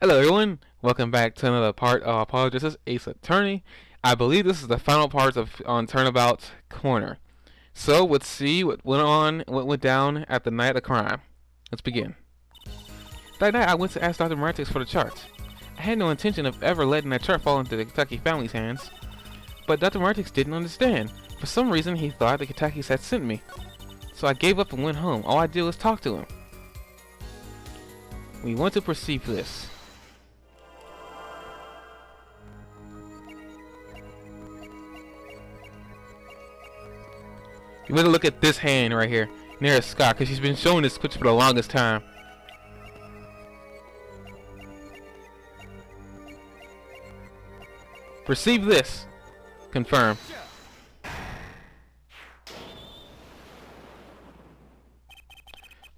Hello everyone, welcome back to another part of Apologies. This is Ace Attorney. I believe this is the final part of on Turnabout Corner. So let's see what went down at the night of the crime. Let's begin. That night I went to ask Dr. Martix for the chart. I had no intention of ever letting that chart fall into the Kentucky family's hands. But Dr. Martix didn't understand. For some reason he thought the Kentuckys had sent me. So I gave up and went home. All I did was talk to him. We want to perceive this. You better look at this hand right here, near Scott, because she's been showing this picture for the longest time. Perceive this. Confirm.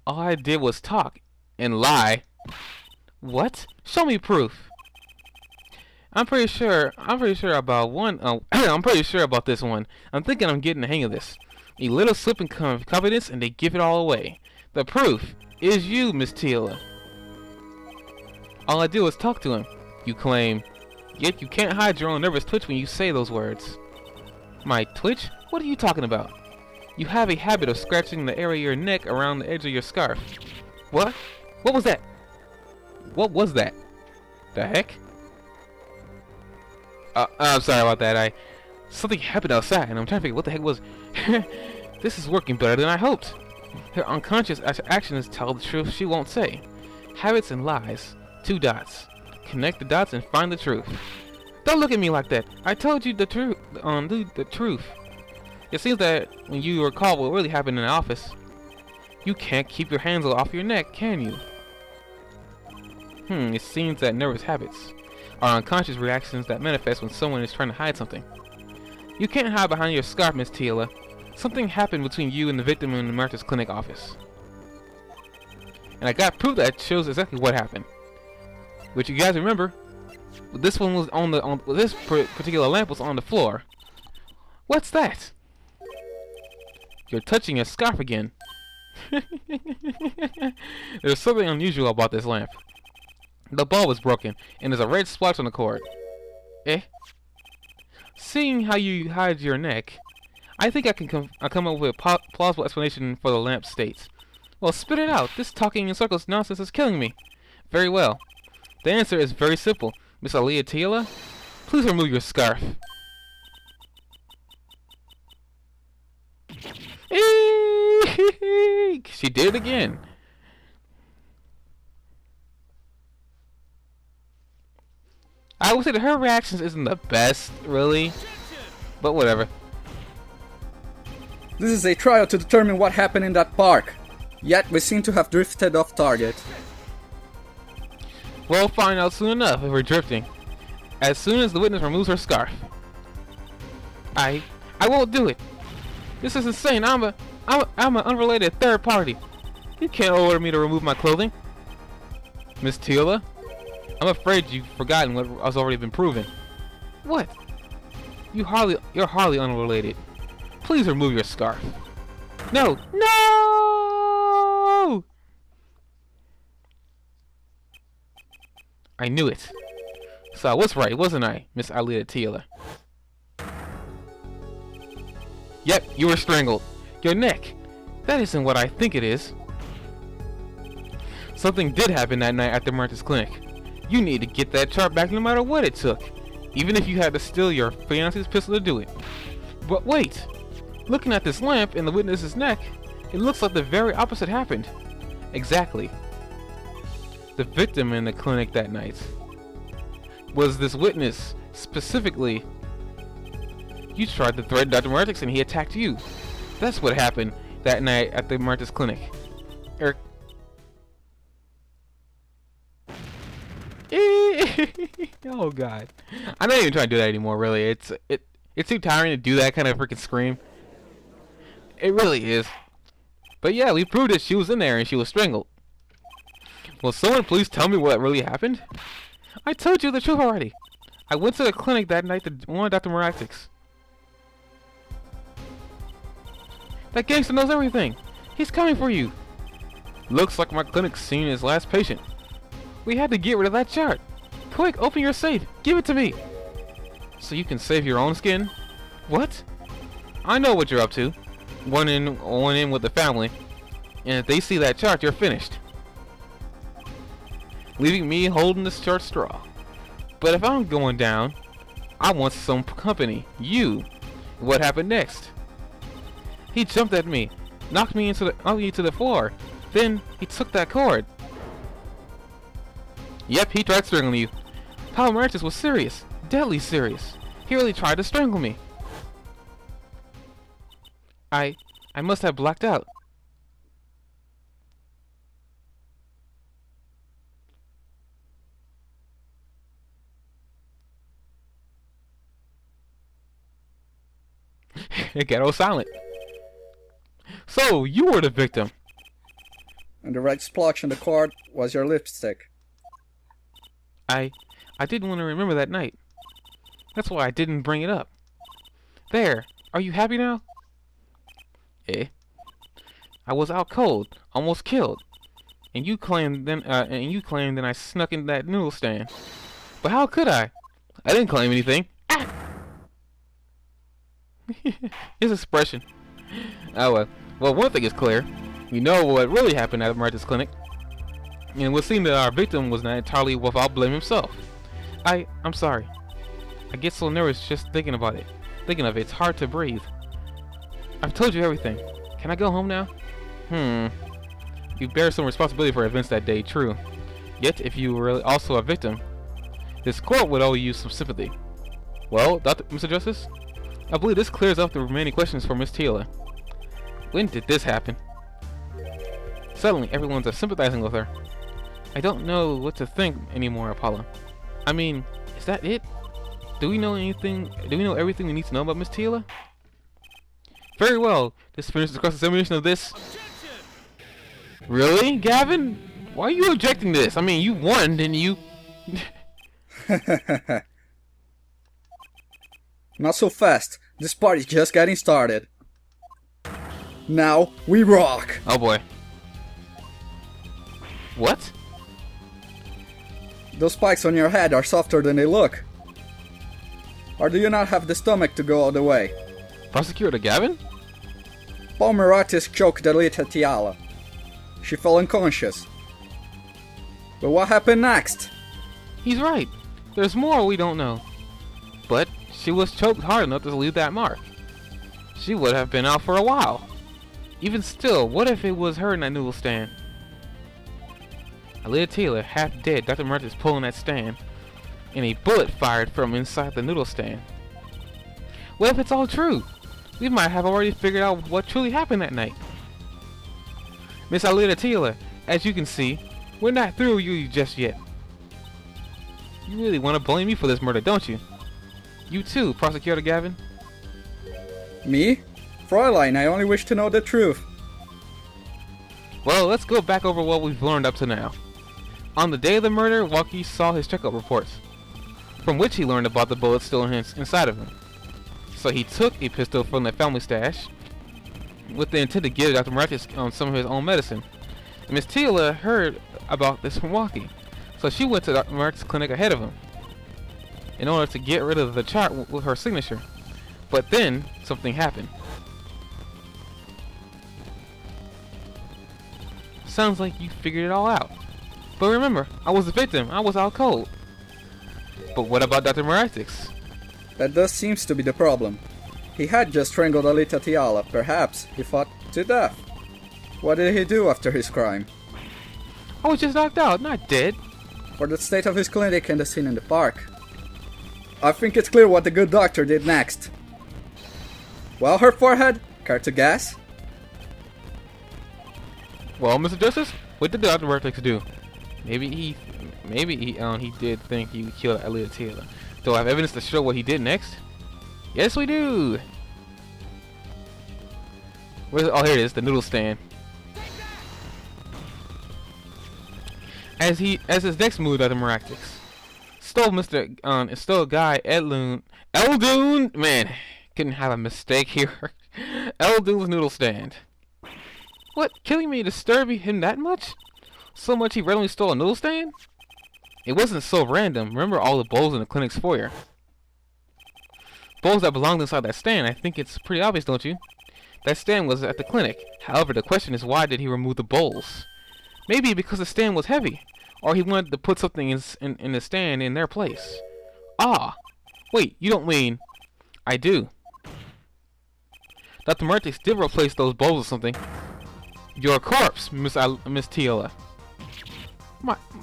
All I did was talk and lie. What? Show me proof. I'm pretty sure about one. I'm pretty sure about this one. I'm thinking I'm getting the hang of this. A little slip in confidence and they give it all away. The proof is you, Miss Teela. All I do is talk to him, you claim. Yet you can't hide your own nervous twitch when you say those words. My twitch? What are you talking about? You have a habit of scratching the area of your neck around the edge of your scarf. What? What was that? What was that? The heck? I'm sorry about that. Something happened outside, and I'm trying to figure what the heck was. This is working better than I hoped. Her unconscious actions tell the truth she won't say. Habits and lies. 2 dots. Connect the dots and find the truth. Don't look at me like that. I told you the truth. The truth. It seems that when you recall what really happened in the office, you can't keep your hands off your neck, can you? It seems that nervous habits are unconscious reactions that manifest when someone is trying to hide something. You can't hide behind your scarf, Miss Teela. Something happened between you and the victim in the Martha's Clinic office. And I got proof that shows exactly what happened. But you guys remember, this one was this particular lamp was on the floor. What's that? You're touching your scarf again. There's something unusual about this lamp. The bulb is broken, and there's a red splotch on the cord. Eh? Seeing how you hide your neck, I think I can come up with a plausible explanation for the lamp's state. Well, spit it out. This talking in circles nonsense is killing me. Very well. The answer is very simple. Miss Aaliyah Teela, please remove your scarf. She did it again. I would say that her reactions isn't the best, really, but whatever. This is a trial to determine what happened in that park. Yet we seem to have drifted off target. We'll find out soon enough if we're drifting. As soon as the witness removes her scarf. I won't do it. This is insane. I'm an unrelated third party. You can't order me to remove my clothing. Miss Teela, I'm afraid you've forgotten what has already been proven. What? You're hardly unrelated. Please remove your scarf. No! No! I knew it. So I was right, wasn't I, Miss Aaliyah Teela? Yep, you were strangled. Your neck. That isn't what I think it is. Something did happen that night at the Martha's Clinic. You need to get that chart back no matter what it took. Even if you had to steal your fiance's pistol to do it. But wait. Looking at this lamp in the witness's neck, it looks like the very opposite happened. Exactly. The victim in the clinic that night was this witness. Specifically, you tried to threaten Dr. Martix and he attacked you. That's what happened that night at the Martha's Clinic. Oh god. I'm not even trying to do that anymore, really. It's too tiring to do that kind of freaking scream. It really is. But yeah, we proved that she was in there and she was strangled. Will someone please tell me what really happened? I told you the truth already. I went to the clinic that night to warn Dr. Martix. That gangster knows everything. He's coming for you. Looks like my clinic's seen his last patient. We had to get rid of that chart. Quick, open your safe. Give it to me. So you can save your own skin? What? I know what you're up to. One in with the family. And if they see that chart, you're finished. Leaving me holding this short straw. But if I'm going down, I want some company. You. What happened next? He jumped at me, knocked me to the floor. Then he took that cord. Yep, he tried strangling you. Palomarchus was serious, deadly serious. He really tried to strangle me. I must have blacked out. It got all silent. So, you were the victim. And the red splotch on the cord was your lipstick. I didn't want to remember that night. That's why I didn't bring it up. There, are you happy now? Eh? I was out cold, almost killed. And you claimed then I snuck in that noodle stand. But how could I? I didn't claim anything. Ah! His expression. Oh well. Well, one thing is clear. We know what really happened at Martha's clinic. And it would seem that our victim was not entirely without blame himself. I'm sorry. I get so nervous just thinking about it. Thinking of it, it's hard to breathe. I've told you everything. Can I go home now? You bear some responsibility for events that day, true. Yet, if you were also a victim, this court would owe you some sympathy. Well, Mr. Justice? I believe this clears up the remaining questions for Miss Taylor. When did this happen? Suddenly, everyone's sympathizing with her. I don't know what to think anymore, Apollo. I mean, is that it? Do we know anything? Do we know everything we need to know about Miss Taylor? Very well. This finishes the cross-examination of this. Really, Gavin? Why are you objecting this? I mean, you won, didn't you? Not so fast. This party's just getting started. Now we rock. Oh boy. What? Those spikes on your head are softer than they look. Or do you not have the stomach to go all the way? Prosecutor Gavin? Palmeratis choked Alita Tiala. She fell unconscious. But what happened next? He's right. There's more we don't know. But she was choked hard enough to leave that mark. She would have been out for a while. Even still, what if it was her in that noodle stand? Alita Taylor, half dead, Dr. Martin's pulling that stand, and a bullet fired from inside the noodle stand. What if it's all true? We might have already figured out what truly happened that night. Miss Alita Taylor, as you can see, we're not through with you just yet. You really want to blame me for this murder, don't you? You too, Prosecutor Gavin. Me? Fräulein, I only wish to know the truth. Well, let's go back over what we've learned up to now. On the day of the murder, Walkie saw his checkup reports, from which he learned about the bullet still inside of him. So he took a pistol from the family stash, with the intent to give Dr. Marcus some of his own medicine. Miss Taylor heard about this from Walkie, so she went to Dr. Marcus' clinic ahead of him, in order to get rid of the chart with her signature. But then, something happened. Sounds like you figured it all out. But remember, I was the victim. I was out cold. But what about Dr. Maractix? That does seems to be the problem. He had just strangled Alita Tiala. Perhaps he fought to death. What did he do after his crime? I was just knocked out, not dead. For the state of his clinic and the scene in the park, I think it's clear what the good doctor did next. Well, her forehead? Care to guess? Well, Mr. Justice, what did Dr. Maractix do? Maybe he did think he killed Alita Taylor. Do I have evidence to show what he did next? Yes, we do. Oh, here it is, the noodle stand. As his next move, Dr. Maractix stole Guy Eldoon. Man, couldn't have a mistake here. Eldoon's noodle stand. What? Killing me disturbed him that much? So much he randomly stole a noodle stand? It wasn't so random. Remember all the bowls in the clinic's foyer? Bowls that belonged inside that stand. I think it's pretty obvious, don't you? That stand was at the clinic. However, the question is, why did he remove the bowls? Maybe because the stand was heavy, or he wanted to put something in the stand in their place. Ah! Wait, you don't mean... I do. Dr. Martis did replace those bowls with something. Your corpse, Miss Tiola.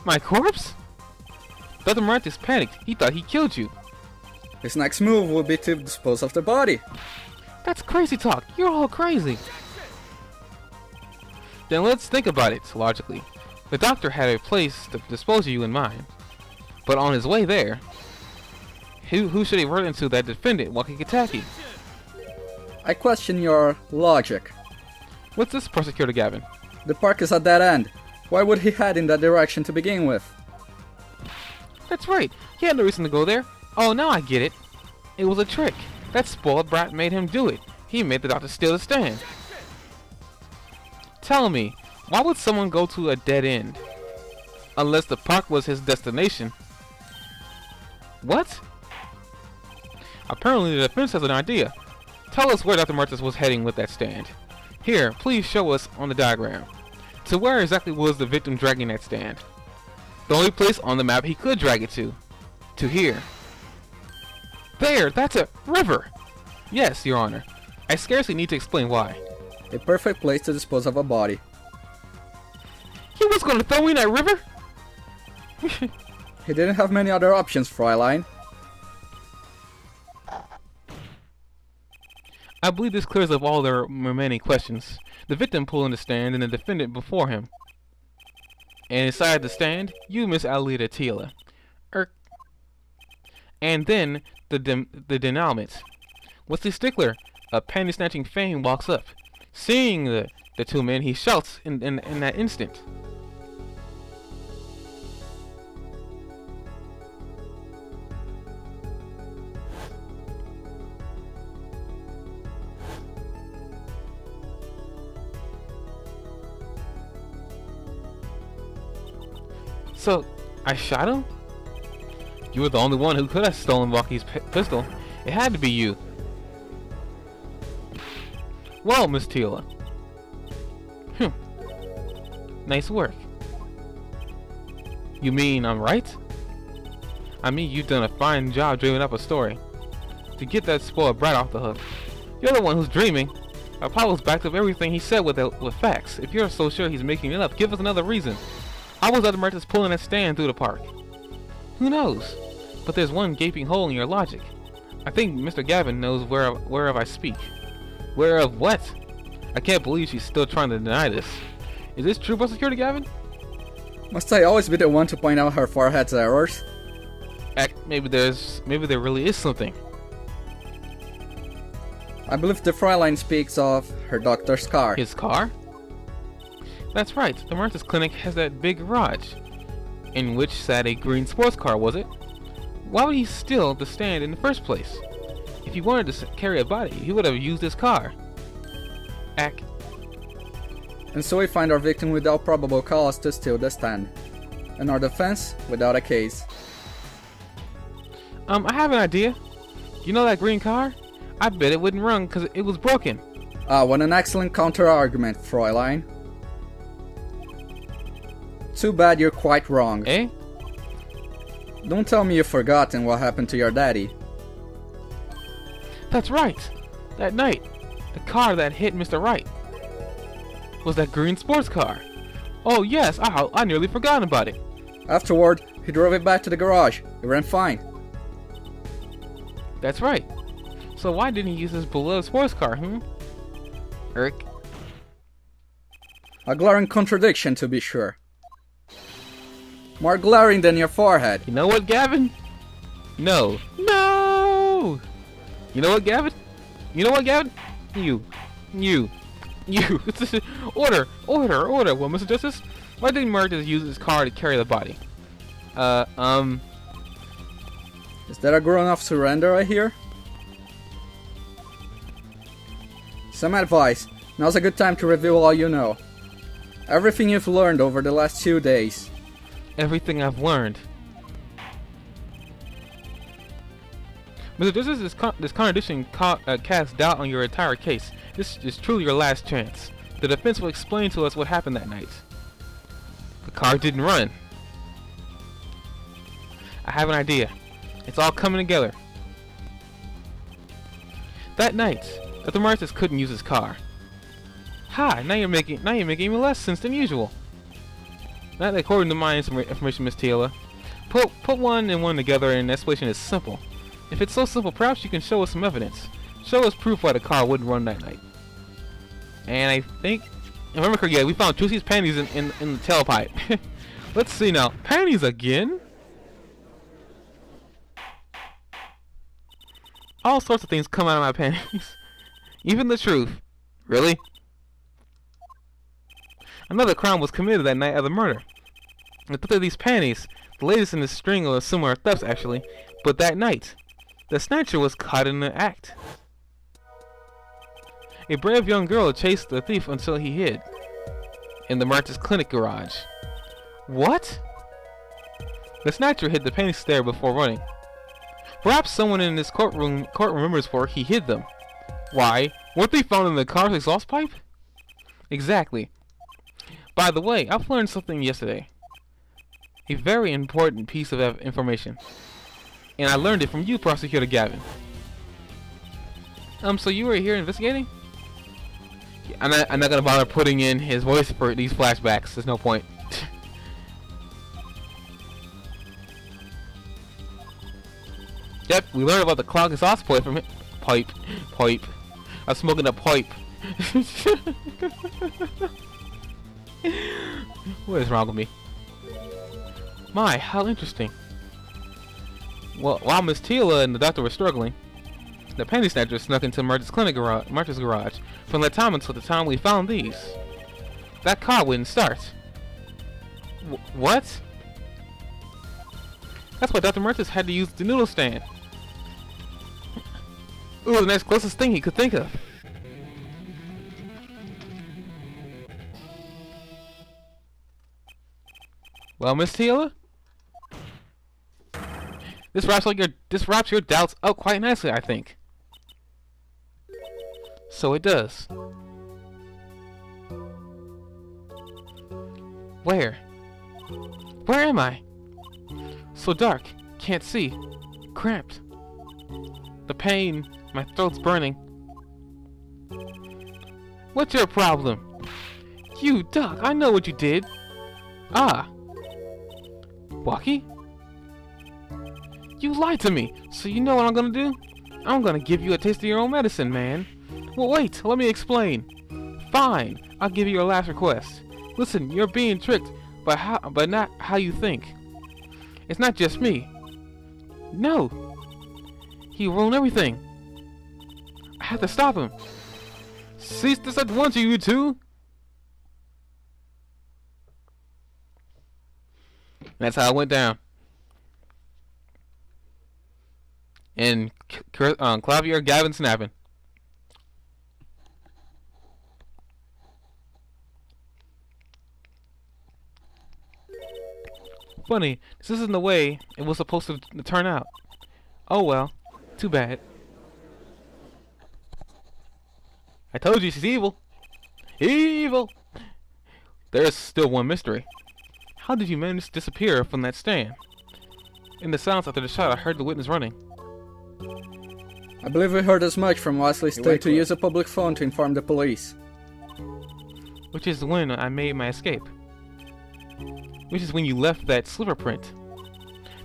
My corpse? Dr. Martis panicked. He thought he killed you. His next move will be to dispose of the body. That's crazy talk. You're all crazy. Then let's think about it logically. The doctor had a place to dispose of you in mind. But on his way there, who should he run into that defended Wakikitaki? I question your logic. What's this, Prosecutor Gavin? The park is at that end. Why would he head in that direction to begin with? That's right. He had no reason to go there. Oh, now I get it. It was a trick. That spoiled brat made him do it. He made the doctor steal the stand. Tell me, why would someone go to a dead end? Unless the park was his destination. What? Apparently the defense has an idea. Tell us where Dr. Martis was heading with that stand. Here, please show us on the diagram. To where exactly was the victim dragging that stand? The only place on the map he could drag it to. To here. There, that's a river! Yes, Your Honor. I scarcely need to explain why. A perfect place to dispose of a body. He was gonna throw me in that river? He didn't have many other options, Fräulein. I believe this clears up all their remaining questions. The victim pulling the stand and the defendant before him. And inside the stand, you, Miss Alita Tila. And then the denouement. What's the stickler? A panty-snatching Fame walks up. Seeing the two men, he shouts in that instant. So, I shot him? You were the only one who could have stolen Walkie's pistol. It had to be you. Well, Miss Tila. Nice work. You mean I'm right? I mean you've done a fine job dreaming up a story. To get that spoiled brat off the hook. You're the one who's dreaming. Apollo's backed up everything he said with facts. If you're so sure he's making it up, give us another reason. How was Dr. Martis pulling that stand through the park? Who knows? But there's one gaping hole in your logic. I think Mr. Gavin knows whereof I speak. Whereof what? I can't believe she's still trying to deny this. Is this true, Prosecutor Gavin? Must I always be the one to point out her forehead's errors? Maybe there really is something. I believe the Fräulein speaks of her doctor's car. His car? That's right, the Martis clinic has that big garage, in which sat a green sports car, was it? Why would he steal the stand in the first place? If he wanted to carry a body, he would have used his car. And so we find our victim without probable cause to steal the stand, and our defense without a case. I have an idea. You know that green car? I bet it wouldn't run because it was broken. Ah, what an excellent counter-argument, Fräulein. Too bad you're quite wrong. Eh? Don't tell me you've forgotten what happened to your daddy. That's right. That night, the car that hit Mr. Wright was that green sports car. Oh yes, I nearly forgot about it. Afterward, he drove it back to the garage. It ran fine. That's right. So why didn't he use his beloved sports car, Eric? A glaring contradiction, to be sure. More glaring than your forehead. You know what, Gavin? No. No! You know what, Gavin? You know what, Gavin? You. Order. Well, Mr. Justice, why didn't Martis use his car to carry the body? Is that a grown-up surrender I hear? Some advice. Now's a good time to reveal all you know. Everything you've learned over the last 2 days. Everything I've learned. Mr. Justice, this contradiction casts doubt on your entire case. This is truly your last chance. The defense will explain to us what happened that night. The car didn't run. I have an idea. It's all coming together. That night, Dr. Martis couldn't use his car. Ha! Now you're making even less sense than usual. Not according to my information, Miss Teela. Put one and one together, and the explanation is simple. If it's so simple, perhaps you can show us some evidence. Show us proof why the car wouldn't run that night. And I think, if I remember correctly, we found Trussy's panties in the tailpipe. Let's see now. Panties again? All sorts of things come out of my panties. Even the truth. Really? Another crime was committed that night of the murder. The theft of these panties, the latest in the string of similar thefts actually, but that night, the snatcher was caught in the act. A brave young girl chased the thief until he hid in the Martis clinic garage. What? The snatcher hid the panties there before running. Perhaps someone in this court remembers where he hid them. Why? Weren't they found in the car's exhaust pipe? Exactly. By the way, I've learned something yesterday. A very important piece of information. And I learned it from you, Prosecutor Gavin. So you were here investigating? I'm not gonna bother putting in his voice for these flashbacks. There's no point. Yep, we learned about the clog exhaust pipe from it. Pipe. I'm smoking a pipe. What is wrong with me? My, how interesting. Well, while Miss Teela and the doctor were struggling, the panty snatcher snuck into Martis' garage from that time until the time we found these. That car wouldn't start. What? That's why Dr. Martis had to use the noodle stand. Ooh, the next closest thing he could think of. Well, Miss Teela? This wraps your doubts up quite nicely, I think. So it does. Where? Where am I? So dark, can't see, cramped. The pain, my throat's burning. What's your problem? You, Doc, I know what you did. Ah. Walkie? You lied to me, so you know what I'm gonna do? I'm gonna give you a taste of your own medicine, man. Well, wait, let me explain. Fine, I'll give you your last request. Listen, you're being tricked, but not how you think. It's not just me. No. He ruined everything. I have to stop him. Cease this at once, you two. That's how it went down. And Clavier Gavin snapping. Funny, this isn't the way it was supposed to turn out. Oh well, too bad. I told you she's evil. Evil! There's still one mystery. How did you manage to disappear from that stand? In the silence after the shot, I heard the witness running. I believe we heard as much from Wesley's state to use a public phone to inform the police. Which is when I made my escape. Which is when you left that slipper print.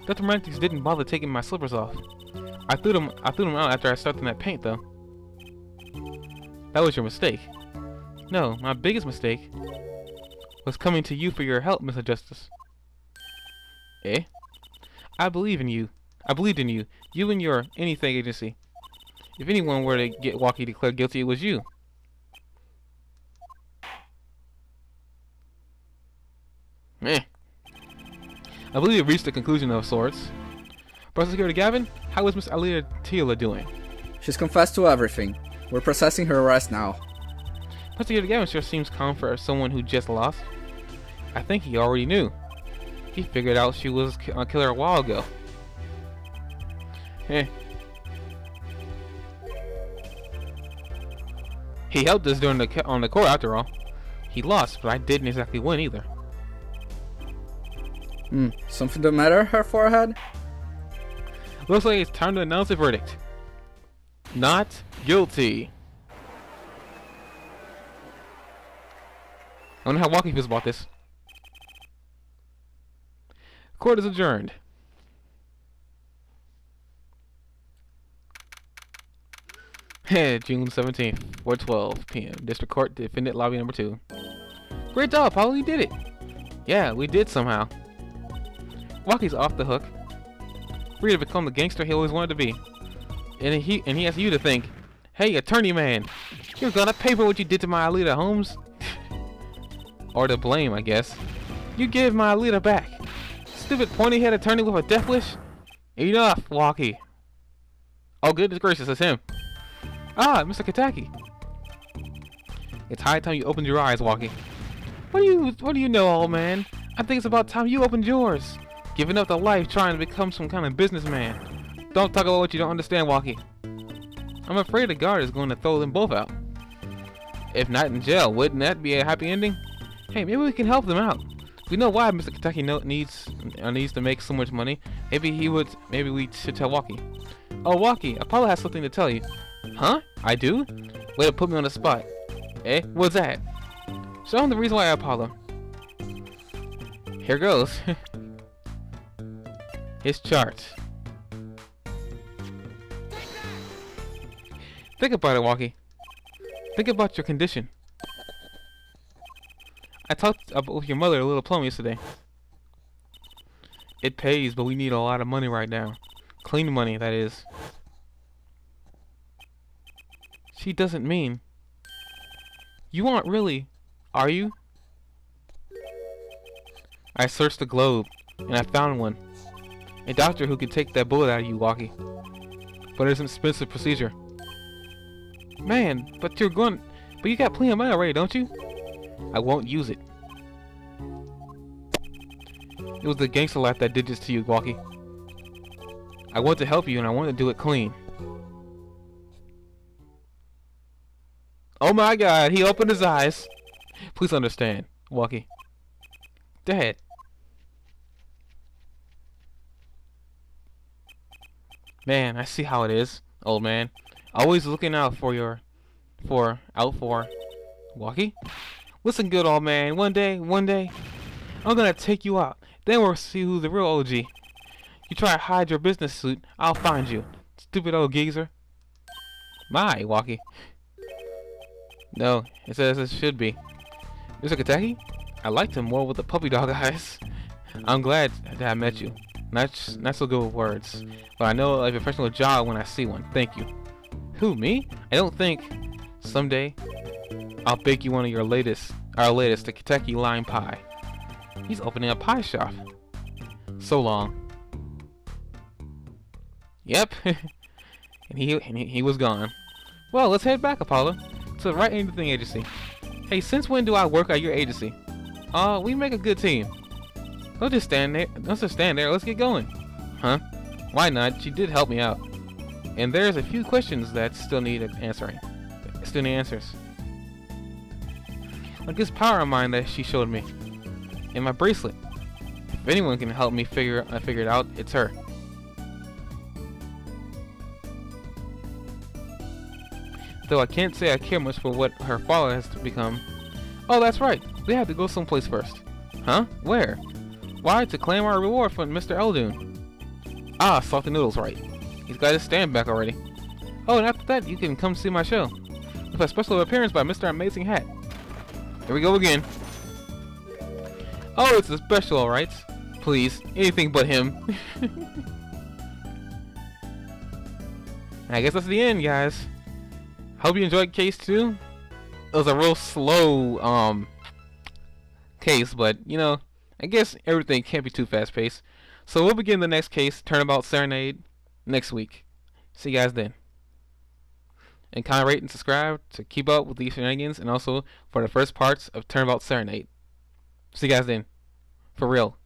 Dr. Martis didn't bother taking my slippers off. I threw them out after I stepped in that paint, though. That was your mistake. No, my biggest mistake was coming to you for your help, Mr. Justice. Eh? I believe in you. I believed in you. You and your anything agency. If anyone were to get Walkie declared guilty, it was you. Meh. I believe we've reached a conclusion of sorts. Prosecutor Gavin, how is Miss Alita Teela doing? She's confessed to everything. We're processing her arrest now. Prosecutor Gavin sure seems calm for someone who just lost. I think he already knew. He figured out she was a killer a while ago. Eh. He helped us during on the court after all. He lost, but I didn't exactly win either. Something the matter, her forehead? Looks like it's time to announce a verdict. Not guilty. I wonder how Walkie feels about this. Court is adjourned. June 17th, 4:12 p.m. District Court, Defendant Lobby number 2. Great job, Paulo, you did it. Yeah, we did somehow. Walkie's off the hook. Free to become the gangster he always wanted to be. And he has you to think, hey, attorney man, you're gonna pay for what you did to my Alita, Holmes. Or to blame, I guess. You give my Alita back. Stupid pointy-head attorney with a death wish? Enough, Walkie. Oh, goodness gracious, it's him. Ah, Mr. Kataki. It's high time you opened your eyes, Walkie. What do you know, old man? I think it's about time you opened yours. Giving up the life trying to become some kind of businessman. Don't talk about what you don't understand, Walkie. I'm afraid the guard is going to throw them both out. If not in jail, wouldn't that be a happy ending? Hey, maybe we can help them out. We know why Mr. Kentucky needs to make so much money. Maybe we should tell Walkie. Oh, Walkie, Apollo has something to tell you. Huh? I do? Way to put me on the spot. Eh? What's that? Show him the reason why, Apollo. Here goes. His chart. Think about it, Walkie. Think about your condition. I talked with your mother a little plum yesterday. It pays, but we need a lot of money right now. Clean money, that is. She doesn't mean. You aren't really, are you? I searched the globe, and I found one. A doctor who could take that bullet out of you, Walkie. But it's an expensive procedure. Man, but you got plenty of money already, don't you? I won't use it. It was the gangster life that did this to you, Walkie. I want to help you, and I want to do it clean. Oh my God, he opened his eyes. Please understand, Walkie. Dad. Man, I see how it is, old man. Always looking out for Walkie? Listen good, old man. One day, I'm gonna take you out. Then we'll see who's the real OG. You try to hide your business suit, I'll find you. Stupid old geezer. My, Walkie. No, it says it should be. Mr. Kataki? I liked him more with the puppy dog eyes. I'm glad that I met you. Not so good with words, but I know a professional job when I see one. Thank you. Who, me? I don't think. Someday, I'll bake you one of our latest, the Kentucky lime pie. He's opening a pie shop. So long. Yep. and he was gone. Well, let's head back, Apollo, to the right end of the agency. Hey, since when do I work at your agency? We make a good team. Don't just stand there. Let's get going. Huh? Why not? She did help me out. And there's a few questions that still need answering. Still need answers. Like this power of mine that she showed me. And my bracelet. If anyone can help me figure it out, it's her. Though I can't say I care much for what her father has to become. Oh, that's right. We have to go someplace first. Huh? Where? Why? To claim our reward from Mr. Eldoon. Ah, Salty Noodle's right. He's got his stand back already. Oh, and after that, you can come see my show. With a special appearance by Mr. Amazing Hat. Here we go again. Oh, it's a special, alright. Please, anything but him. I guess that's the end, guys. Hope you enjoyed case 2. It was a real slow case, but you know, I guess everything can't be too fast-paced. So we'll begin the next case, Turnabout Serenade, next week. See you guys then. And comment, rate, and subscribe to keep up with these shenanigans, and also for the first parts of Turnabout Serenade. See you guys then. For real.